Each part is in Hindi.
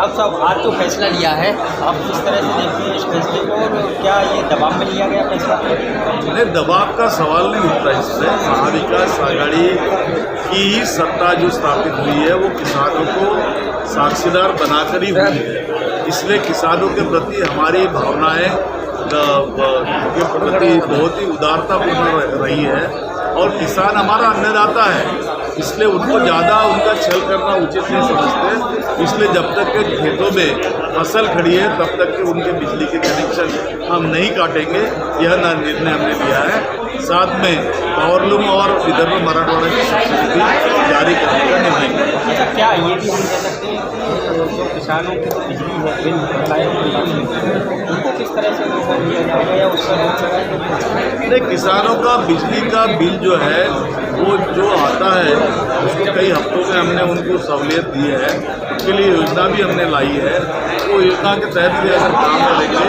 राउत साहब, आज जो फैसला लिया है, आप किस तरह से देखते हैं इस फैसले को, और क्या ये दबाव में लिया गया फैसला? नहीं, दबाव का सवाल नहीं उठता इससे। महाविकास आघाड़ी की ही सत्ता जो स्थापित हुई है वो किसानों को साक्षीदार बनाकर ही हुई है। इसलिए किसानों के प्रति हमारी भावनाएं के प्रति बहुत ही उदारतापूर्ण रही है, और किसान हमारा अन्नदाता है, इसलिए उनको ज़्यादा उनका छल करना उचित नहीं समझते। इसलिए जब तक के खेतों में फसल खड़ी है तब तक के उनके बिजली के कनेक्शन हम नहीं काटेंगे, यह निर्णय हमने लिया है। साथ में पावरलूम और विदर्भ मराठवाड़ा की सब्सिडी जारी करने का निर्णय लिया। अच्छा, क्या ये भी हम कह सकते हैं कि जो किसानों की बिजली है, बिल बकाया उनको किस तरह से रोक दिया जाएगा या उसका रोक लगाएंगे? नहीं, किसानों का बिजली का बिल जो है वो जो आता है उसको कई हफ्तों में हमने उनको सहूलियत दी है, उसके लिए योजना भी हमने लाई है। वो योजना के तहत भी अगर काम करेंगे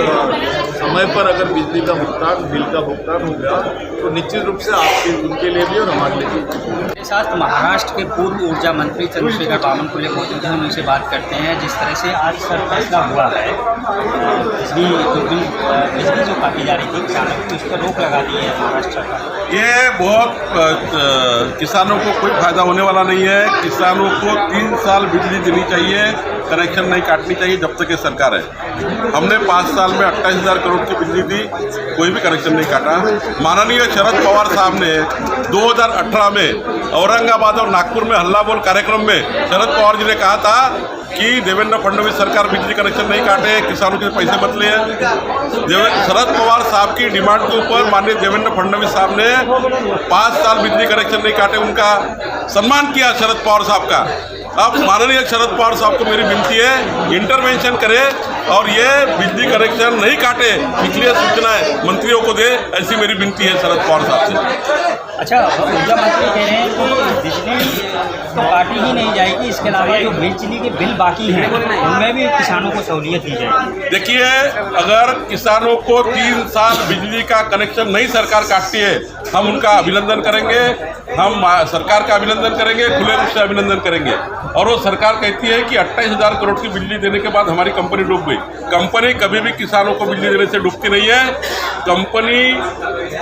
और समय पर अगर बिजली का भुगतान, बिल का भुगतान हो गया तो निश्चित रूप से आपके उनके लिए भी और हमारे लिए भी। मेरे साथ महाराष्ट्र के पूर्व ऊर्जा मंत्री चंद्रशेखर बावनकुले मौजूद हैं, उनसे बात करते हैं। जिस तरह से आज सर फैसला हुआ है, बिजली जो काटी जा रही थी किसानों की, उस पर रोक लगा दी है महाराष्ट्र सरकार। ये बहुत किसानों को कोई फायदा होने वाला नहीं है। किसानों को 3 साल बिजली देनी चाहिए, कनेक्शन नहीं काटनी चाहिए जब तक ये सरकार है। हमने 5 साल में 28,000 करोड़ की बिजली दी, कोई भी कनेक्शन नहीं काटा। माननीय शरद पवार साहब ने 2018 में औरंगाबाद और नागपुर में हल्ला बोल कार्यक्रम में शरद पवार जी ने कहा था कि देवेंद्र फडणवीस सरकार बिजली कनेक्शन नहीं काटे, किसानों के पैसे मत ले। शरद पवार साहब की डिमांड के ऊपर माननीय देवेंद्र फडणवीस साहब ने 5 साल बिजली कनेक्शन नहीं काटे, उनका सम्मान किया शरद पवार साहब का। अब माननीय शरद पवार साहब को मेरी विनती है, इंटरवेंशन करे और ये बिजली कनेक्शन नहीं काटे, इसलिए सूचनाएं मंत्रियों को दे, ऐसी मेरी विनती है शरद पवार साहब से। अच्छा, ऊर्जा मंत्री कह रहे हैं कि बिजली तो काटी ही नहीं जाएगी, इसके अलावा जो बिजली के बिल बाकी हैं उनमें भी किसानों को सहूलियत दी जाएगी। देखिए, अगर किसानों को 3 साल बिजली का कनेक्शन नहीं सरकार काटती है, हम उनका अभिनंदन करेंगे, हम सरकार का अभिनंदन करेंगे, खुले रूप से अभिनंदन करेंगे। और वो सरकार कहती है कि 28,000 करोड़ की बिजली देने के बाद हमारी कंपनी डूब गई। कंपनी कभी भी किसानों को बिजली देने से डूबती नहीं है। कंपनी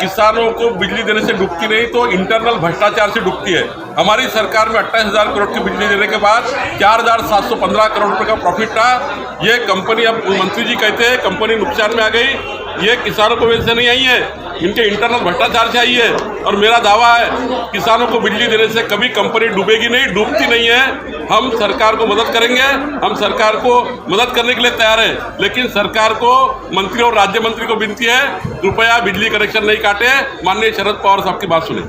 किसानों को बिजली देने से डूबती नहीं तो इंटरनल भ्रष्टाचार से डूबती है। हमारी सरकार में 28,000 करोड़ की बिजली देने के बाद 4,715 करोड़ रुपये का प्रॉफिट था। ये कंपनी, अब मंत्री जी कहते हैं कंपनी नुकसान में आ गई, ये किसानों को वजह से नहीं आई है, इनके इंटरनल भ्रष्टाचार से आई है। और मेरा दावा है किसानों को बिजली देने से कभी कंपनी डूबेगी नहीं, डूबती नहीं है। हम सरकार को मदद करेंगे, हम सरकार को मदद करने के लिए तैयार हैं, लेकिन सरकार को, मंत्री और राज्य मंत्री को विनती है, कृपया बिजली कनेक्शन नहीं काटे, माननीय शरद पवार साहब की बात सुने।